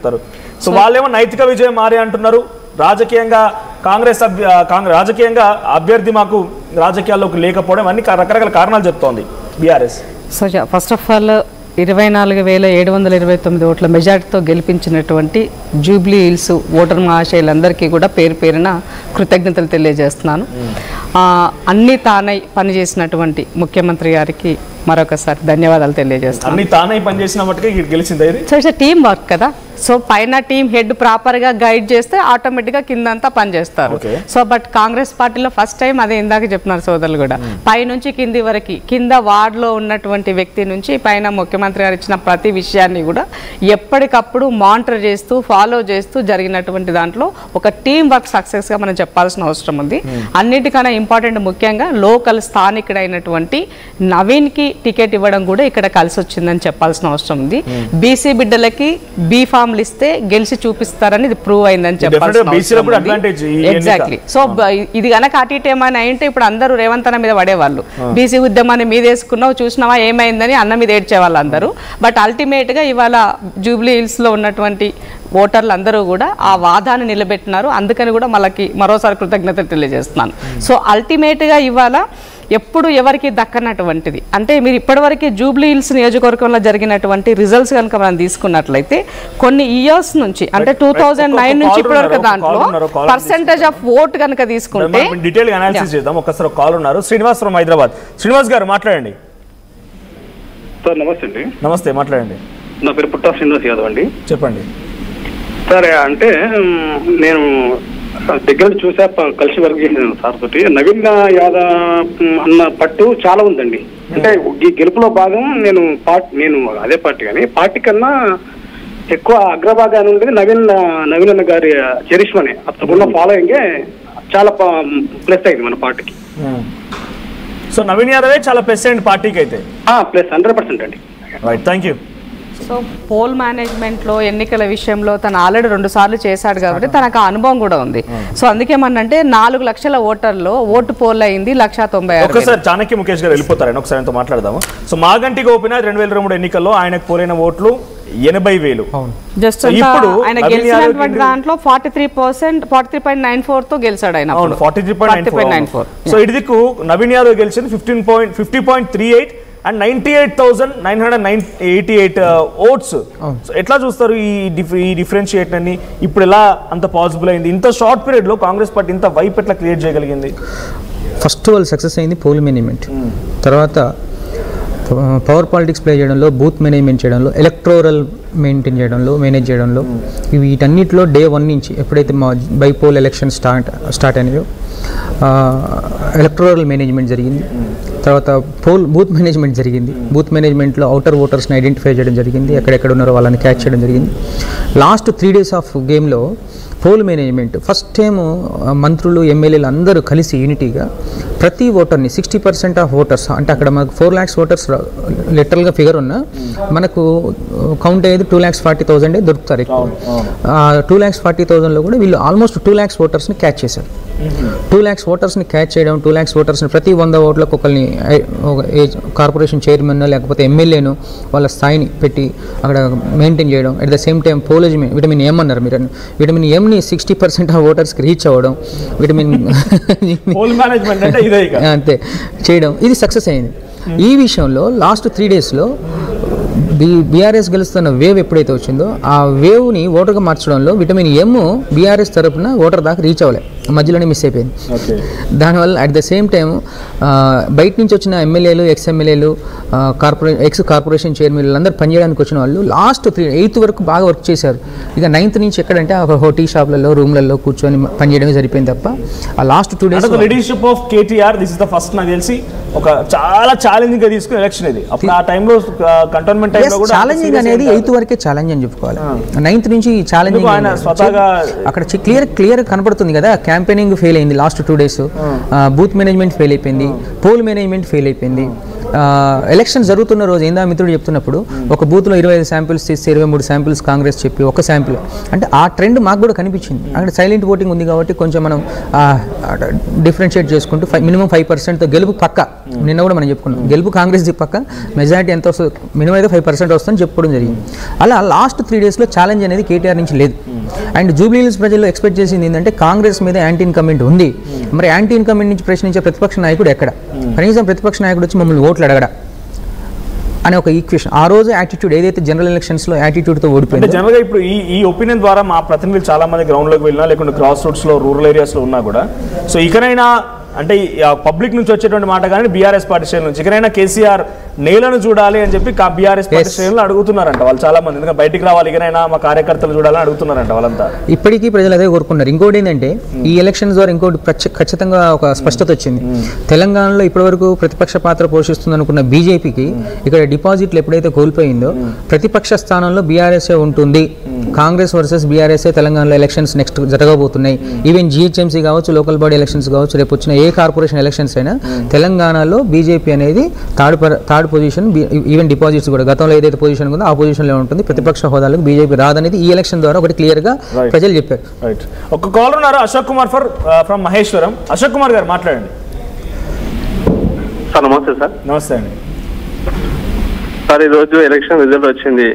చెప్తారు. సో వాళ్ళేమో నైతిక విజయం మారే అంటున్నారు. రాజకీయంగా రాజకీయంగా అభ్యర్థి మాకు రాజకీయాల్లోకి లేకపోవడం అన్ని రకరకాల కారణాలు చెప్తోంది BRS. So first of all 24,729 ఓట్ల మెజార్టీతో గెలిపించినటువంటి జూబ్లీ హిల్స్ ఓటర్ మహాశయులందరికీ కూడా పేరు పేరున కృతజ్ఞతలు తెలియజేస్తున్నాను. అన్ని తానై పనిచేసినటువంటి ముఖ్యమంత్రి గారికి మరొకసారి ధన్యవాదాలు తెలియజేస్తాను. అన్ని తానై పనిచేసిన మట్టుకే గెలిచింది. సో ఇట్స్ టీమ్ వర్క్ కదా. సో పైన టీం హెడ్ ప్రాపర్గా గైడ్ చేస్తే ఆటోమేటిక్గా కిందంతా పనిచేస్తారు. సో బట్ కాంగ్రెస్ పార్టీలో ఫస్ట్ టైం అదే ఇందాక చెప్తున్నారు సోదరులు కూడా, పైనుంచి కింది వరకు కింద వార్డులో ఉన్నటువంటి వ్యక్తి నుంచి పైన ముఖ్యమంత్రి గారు ఇచ్చిన ప్రతి విషయాన్ని కూడా ఎప్పటికప్పుడు మానిటర్ చేస్తూ ఫాలో చేస్తూ జరిగినటువంటి దాంట్లో ఒక టీం వర్క్ సక్సెస్గా మనం చెప్పాల్సిన అవసరం ఉంది. అన్నిటికన్నా ఇంపార్టెంట్ ముఖ్యంగా లోకల్ స్థానికుడైనటువంటి నవీన్కి టికెట్ ఇవ్వడం కూడా ఇక్కడ కలిసి వచ్చిందని చెప్పాల్సిన అవసరం ఉంది. బీసీ బిడ్డలకి బీఫామ్ ఇస్తే గెలిచి చూపిస్తారని ఇది ప్రూవ్ అయిందని చెప్పాలి. ఎగ్జాక్ట్లీ. సో ఇది కనుక అటు ఇటు ఏమైనా అయింటే ఇప్పుడు అందరూ రేవంత్ అన్న మీద పడేవాళ్ళు. బీసీ ఉద్యమాన్ని మీద వేసుకున్నావు చూసినావా ఏమైందని అన్న మీద ఏడ్చేవాళ్ళు అందరూ. బట్ అల్టిమేట్ గా ఇవాళ జూబ్లీ హిల్స్ లో ఉన్నటువంటి ఓటర్లు అందరూ కూడా ఆ వాదాన్ని నిలబెట్టినారు. అందుకని కూడా మరోసారి కృతజ్ఞతలు తెలియజేస్తున్నాను. సో అల్టిమేట్ గా ఇవాళ ఎప్పుడు ఎవరికి దక్కనటువంటిది అంటే మీరు ఇప్పటివరకు జూబ్లీ హిల్స్ నియోజకవర్గంలో జరిగినటువంటి రిజల్ట్స్ కనుక మనం తీసుకున్నట్లయితే కొన్ని ఇయర్స్ నుంచి అంటే 2009 నుంచి ఇప్పటివరకు దాంట్లో పర్సెంటేజ్ ఆఫ్ ఓట్ కనుక తీసుకుంటే డీటెయిల్ అనాలిసిస్ చేద్దాం. ఒకసారి కాల్ ఉన్నారు, శ్రీనివాస్ ఫ్రమ్ హైదరాబాద్. శ్రీనివాస్ గారు మాట్లాడండి. సార్ నమస్తే అండి. నమస్తే, మాట్లాడండి. నా పేరు పుట్టా శ్రీనివాస్ యాదవ్ అండి. చెప్పండి. సరే, అంటే నేను దగ్గర చూసా, కలిసి వర్క్ చేసాను సార్ తోటి. నవీన్ యాదవ్ అన్న పట్టు చాలా ఉందండి. అంటే ఈ గెలుపులో భాగం నేను అదే పార్టీ కానీ పార్టీ కన్నా ఎక్కువ అగ్రభాగాన్ని ఉండేది నవీన్ అన్న గారి చరిష్మనే. అతనున్న ఫాలోయింగే చాలా ప్లస్ అయింది మన పార్టీకి. సో నవీన్ యాదవే చాలా ప్లస్ అయింది పార్టీకి అయితే. ప్లస్ 100% అండి. Right, thank you. So poll మేనేజ్మెంట్లో ఎన్నికల విషయంలో తను ఆల్రెడీ 2 సార్లు చేశాడు కాబట్టి తనకు ఆ అనుభవం కూడా ఉంది. సో అందుకేమన్నంటే 4 లక్షల ఓటర్లో ఓటు పోల్ అయింది 1,96,000. ఒకసారి చాణక్య ముఖేష్ గారు వెళ్ళిపోతారని ఒకసారి ఆయనతో మాట్లాడదాము. సో మాగంటి గోపీనాథ్ 2023 ఎన్నికల్లో ఆయనకు పోలైన ఓట్లు 80,000. జస్ట్ ఇప్పుడు ఆయన గెలిచినటువంటి దాంట్లో 43.94 తో గెలిచాడు ఆయన. 43.94. సో ఇదికు నవీన్ యాదవ్ గెలిచింది 50.38 అండ్ 98,988 ఓట్స్. ఎట్లా చూస్తారు ఈ డిఫరెన్షియేట్ అని? ఇప్పుడు ఎలా అంత పాసిబుల్ అయింది? ఇంత షార్ట్ పీరియడ్ లో కాంగ్రెస్ పార్టీ ఇంత వైప్ ఎట్లా క్రియేట్ చేయగలిగింది? ఫస్ట్ వాళ్ళు సక్సెస్ అయింది పోల్ మేనేజ్మెంట్, తర్వాత పవర్ పాలిటిక్స్ ప్లే చేయడంలో, బూత్ మేనేజ్మెంట్ చేయడంలో, ఎలక్టోరల్ మేనేజ్ చేయడంలో, వీటన్నిటిలో డే 1 నుంచి ఎప్పుడైతే మా బైపోల్ ఎలక్షన్ స్టార్ట్ అయినాయో ఎలక్టోరల్ మేనేజ్మెంట్ జరిగింది. తర్వాత బూత్ మేనేజ్మెంట్ జరిగింది. బూత్ మేనేజ్మెంట్లో అవుటర్ ఓటర్స్ని ఐడెంటిఫై చేయడం జరిగింది, ఎక్కడెక్కడ ఉన్నారో వాళ్ళని క్యాచ్ చేయడం జరిగింది. లాస్ట్ 3 days ఆఫ్ గేమ్లో పోల్ మేనేజ్మెంట్ ఫస్ట్ టైం మంత్రులు ఎమ్మెల్యేలు అందరూ కలిసి యూనిటీగా ప్రతి ఓటర్ని 60% ఆఫ్ ఓటర్స్ అంటే అక్కడ మనకు 4 lakhs ఓటర్స్ లిటరల్గా ఫిగర్ ఉన్నా మనకు కౌంట్ అయ్యేది 2,40,000 దొరుకుతారు ఎక్కువ. 2,40,000లో కూడా వీళ్ళు ఆల్మోస్ట్ 2 lakhs ఓటర్స్ని క్యాచ్ చేశారు. 2 lakhs ఓటర్స్ని క్యాచ్ చేయడం, 2 lakhs ఓటర్స్ని ప్రతి 100 ఓట్లకు ఒకరిని కార్పొరేషన్ చైర్మన్ లేకపోతే ఎమ్మెల్యేను వాళ్ళ స్థాయిని పెట్టి అక్కడ మెయింటైన్ చేయడం. At the same time vitamin M అన్నారు మీరు, విటమిన్ ఎంని 60% ఆఫ్ ఓటర్స్కి రీచ్ అవ్వడం, విటమిన్ అంతే చేయడం, ఇది సక్సెస్ అయింది. ఈ విషయంలో లాస్ట్ 3 daysలో బీఆర్ఎస్ గెలుస్తున్న వేవ్ ఎప్పుడైతే వచ్చిందో ఆ వేవ్ని ఓటర్గా మార్చడంలో విటమిన్ ఎం బీఆర్ఎస్ తరపున ఓటర్ దాకా రీచ్ అవ్వలేదు, మధ్యలోనే మిస్ అయిపోయింది. దానివల్ల అట్ ద సేమ్ టైం బయట నుంచి వచ్చిన ఎమ్మెల్యేలు, ఎక్స్-ఎమ్మెల్యేలు, కార్పొరేషన్ చైర్మన్లు అందరూ పనిచేయడానికి వచ్చిన వాళ్ళు లాస్ట్ 8th వరకు బాగా వర్క్ చేశారు. ఇక 9th నుంచి ఎక్కడంటే ఒక టీ షాప్లలో, రూమ్లలో కూర్చొని పనిచేయడమే సరిపోయింది తప్ప ఆ last 2 days leadership of KTR this is the first నాకు తెలిసి ఒక చాలా ఛాలెంజింగ్ గా తీసుకున్న ఎలక్షన్ ఇది. అప్పుడు ఆ టైంలో కంటోన్మెంట్ టైంలో కూడా ఛాలెంజింగ్ అనేది 8th వరకే ఛాలెంజ్ అని చెప్పుకోవాలి. 9th నుంచి ఛాలెంజింగ్ ఆయన స్వతహాగా అక్కడ క్లియర్ కనపడుతుంది కదా. క్యాంపెయినింగ్ ఫెయిల్ అయింది last 2 days, booth management fail అయిపోయింది, పోల్ మేనేజ్మెంట్ ఫెయిల్ అయిపోయింది. ఎలక్షన్ జరుగుతున్న రోజు ఏందా మిత్రుడు చెప్తున్నప్పుడు ఒక బూత్లో 25 శాంపిల్స్ తీస్తే 23 శాంపిల్స్ కాంగ్రెస్ చెప్పి ఒక శాంపిల్ అంటే ఆ ట్రెండ్ మాకు కూడా కనిపించింది. అక్కడ సైలెంట్ ఓటింగ్ ఉంది కాబట్టి కొంచెం మనం డిఫరెన్షియేట్ చేసుకుంటూ మినిమం 5% గెలుపు పక్క. నిన్న కూడా మనం చెప్పుకున్నాం గెలుపు కాంగ్రెస్ పక్క, మెజారిటీ ఎంత వస్తుంది మినిమం అయితే 5% వస్తుందని చెప్పుకోవడం జరిగింది. అలా లాస్ట్ 3 డేస్లో ఛాలెంజ్ అనేది కేటీఆర్ నుంచి లేదు. అండ్ జూబ్లీ హిల్స్ ప్రజల్లో ఎక్స్పెక్ట్ చేసింది ఏంటంటే కాంగ్రెస్ మీద యాంటీ ఇన్కమెంట్ ఉంది, మరి యాంటీ ఇన్కమెంట్ నుంచి ప్రశ్నించే ప్రతిపక్ష నాయకుడు ఎక్కడ, కనీసం ప్రతిపక్ష నాయకుడు వచ్చి మమ్మల్ని ఓట్లు అడగడా అనే ఒక ఈక్వేషన్. ఆ రోజు యాటిట్యూడ్ ఏదైతే జనరల్ ఎలక్షన్స్ లో యాటిట్యూడ్తో ఓడిపోయింది. జనరల్గా ఇప్పుడు ఈ ఒపీనియన్ ద్వారా మా ప్రతినిధులు చాలా మంది గ్రౌండ్లోకి వెళ్ళినా లేకుంటే క్రాస్ రూట్స్లో రూరల్ ఏరియాస్లో ఉన్నా కూడా సో ఇకనైనా అంటే పబ్లిక్ నుంచి వచ్చేటువంటి మాట కానీ బీఆర్ఎస్ పార్టీ శ్రేణుల నుంచి ఇకనైనా కేసీఆర్ నేలను చూడాలి అని చెప్పి బీఆర్ఎస్ పార్టీ శ్రేణులు అడుగుతున్నారంట వాళ్ళు చాలా మంది. ఎందుకంటే బయటికి రావాలి ఇకనైనా మా కార్యకర్తలు చూడాలని అడుగుతున్నారంట వాళ్ళంతా. ఇప్పటికీ ప్రజలు అదే కోరుకున్నారు. ఇంకోటి ఏంటంటే ఈ ఎలక్షన్స్ ద్వారా ఇంకోటి ఖచ్చితంగా ఒక స్పష్టత వచ్చింది. తెలంగాణలో ఇప్పటివరకు ప్రతిపక్ష పాత్ర పోషిస్తుంది అనుకున్న బీజేపీకి ఇక్కడ డిపాజిట్లు ఎప్పుడైతే కోల్పోయిందో ప్రతిపక్ష స్థానంలో బీఆర్ఎస్ఏ ఉంటుంది. కాంగ్రెస్ వర్సెస్ బీఆర్ఎస్ఏ తెలంగాణలో ఎలక్షన్స్ నెక్స్ట్ జరగబోతున్నాయి. ఈవెన్ జీహెచ్ఎంసీ కావచ్చు, లోకల్ బాడీ ఎలక్షన్స్ కావచ్చు, రేపు వచ్చిన ఏ కార్పొరేషన్ ఎలక్షన్స్ అయినా తెలంగాణలో బీజేపీ అనేది థర్డ్ పొజిషన్. ఈవెన్ డిపాజిట్స్ కూడా గతంలో ఏదైతే పొజిషన్ ఉందో ఆ పొజిషన్లో ఉంటుంది. ప్రతిపక్ష హోదాలకు బీజేపీ రాదనేది ఈ ఎలక్షన్ ద్వారా ఒకటి క్లియర్గా ప్రజలు చెప్పారు. ఒక కాలర్ ఉన్నారు అశోక్ కుమార్ ఫ్రమ్ మహేశ్వరం. అశోక్ కుమార్ గారు మాట్లాడండి. సార్ నమస్తే. సార్ నమస్తే అండి. సార్ ఈరోజు ఎలక్షన్ రిజల్ట్ వచ్చింది,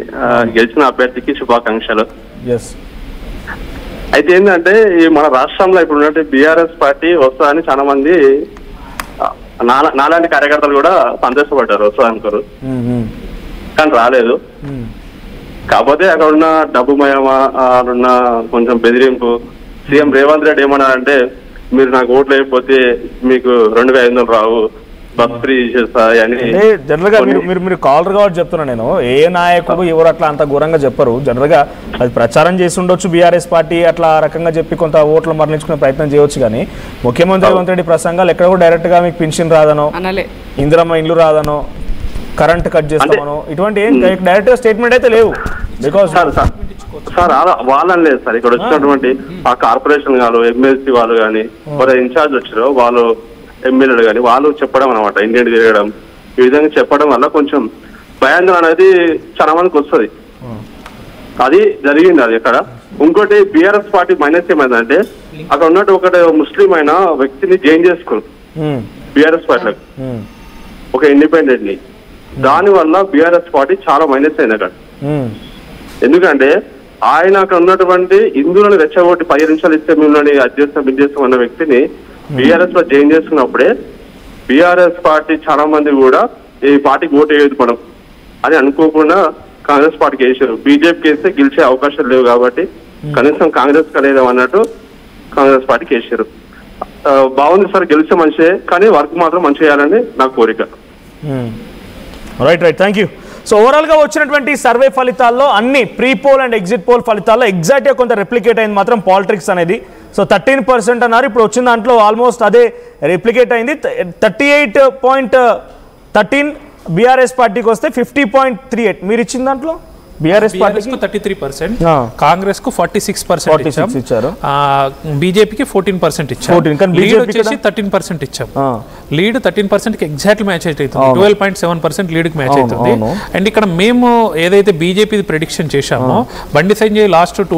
గెలిచిన అభ్యర్థికి శుభాకాంక్షలు. అయితే ఏంటంటే ఈ మన రాష్ట్రంలో ఇప్పుడు ఉన్నట్టు బీఆర్ఎస్ పార్టీ వస్తుందని చాలా మంది నాలాంటి కార్యకర్తలు కూడా సంతోషపడ్డారు వస్తుంది అనుకోరు, కానీ రాలేదు. కాకపోతే అక్కడ ఉన్న డబ్బు మయమా ఉన్న కొంచెం బెదిరింపు. సీఎం రేవంత్ రెడ్డి ఏమన్నారంటే మీరు నాకు ఓట్లు అయిపోతే మీకు 2500 రావు, బస్ ఫ్రీ చేస్తాయని. జనరల్ గా మీరు కాలర్ కాబట్టి చెప్తున్నా నేను, ఏ నాయకుడు ఎవరు అట్లా అంత ఘోరంగా చెప్పరు. జనరల్ గా అది ప్రచారం చేసి ఉండొచ్చు బీఆర్ఎస్ పార్టీ అట్లా రకంగా చెప్పి కొంత ఓట్లు మరణించుకునే ప్రయత్నం చేయవచ్చు. కానీ ముఖ్యమంత్రి రేవంత్ రెడ్డి ప్రసంగాలు ఎక్కడ కూడా డైరెక్ట్ గా మీకు పెన్షన్ రాదనో, ఇందిరమ్మ ఇండ్లు రాదనో, కరెంట్ కట్ చేస్తామనో ఇటువంటి డైరెక్ట్ గా స్టేట్మెంట్ అయితే లేవు. బికాస్ సార్ వాళ్ళని లేదు సార్, ఇక్కడ వచ్చినటువంటి ఆ కార్పొరేషన్ వాళ్ళు, ఎమ్మెల్సీ వాళ్ళు కానీ ఇన్ఛార్జ్ వచ్చారు వాళ్ళు, ఎమ్మెల్యేలు కానీ వాళ్ళు చెప్పడం అనమాట, ఇండియన్ తిరగడం ఈ విధంగా చెప్పడం వల్ల కొంచెం భయాందోళన అనేది చాలా మందికి వస్తుంది. అది జరిగింది అది ఇక్కడ. ఇంకోటి బీఆర్ఎస్ పార్టీ మైనస్ ఏమైందంటే అక్కడ ఉన్నట్టు ఒకటి ముస్లిం అయిన వ్యక్తిని జైన్ చేసుకున్నారు బీఆర్ఎస్ పార్టీలకు, ఒక ఇండిపెండెంట్ ని. దాని వల్ల బీఆర్ఎస్ పార్టీ చాలా మైనస్ అయింది అక్కడ. ఎందుకంటే ఆయన అక్కడ ఉన్నటువంటి హిందువులను రెచ్చగొట్టి 10 నిమిషాలు ఇస్తే మిమ్మల్ని అది చేస్తాం ఇది చేస్తాం అన్న వ్యక్తిని బీఆర్ఎస్ లో జాయిన్ చేసుకున్నప్పుడే బీఆర్ఎస్ పార్టీ చాలా మంది కూడా ఈ పార్టీకి ఓటు వేయదు మనం అని అనుకోకుండా కాంగ్రెస్ పార్టీకి వేసారు. బీజేపీకి వేస్తే గెలిచే అవకాశాలు లేవు కాబట్టి కనీసం కాంగ్రెస్ కలేదాం అన్నట్టు కాంగ్రెస్ పార్టీకి వేసారు. బాగుంది సార్, గెలిచే మంచిదే, కానీ వర్క్ మాత్రం మంచి చేయాలని నా కోరిక. Right thank you. సో ఓవరాల్గా వచ్చినటువంటి సర్వే ఫలితాల్లో అన్ని pre poll and exit poll ఫలితాల్లో ఎగ్జాక్ట్గా కొంత రెప్లికేట్ అయింది మాత్రం పాలిటిక్స్ అనేది. సో 13% అన్నారు, ఇప్పుడు వచ్చిన దాంట్లో ఆల్మోస్ట్ అదే రెప్లికేట్ అయింది. 38.13 బీఆర్ఎస్ పార్టీకి వస్తే 50.38 మీరు ఇచ్చిన దాంట్లో బీఆర్ఎస్ పార్టీకి 33%, కాంగ్రెస్ కు 46% ఇచ్చారు, బీజేపీకి 14% ఇచ్చారు. లీడ్ వచ్చేసి 13% ఇచ్చాం. లీడ్ 13% కి ఎగ్జాక్ట్ మ్యాచ్ అవుతుంది, 12.7% లీడ్ కి మ్యాచ్ అవుతుంది. అండ్ ఇక్కడ మేము ఏదైతే బీజేపీ ప్రెడిక్షన్ చేశామో బండి సంజయ్ లాస్ట్ 2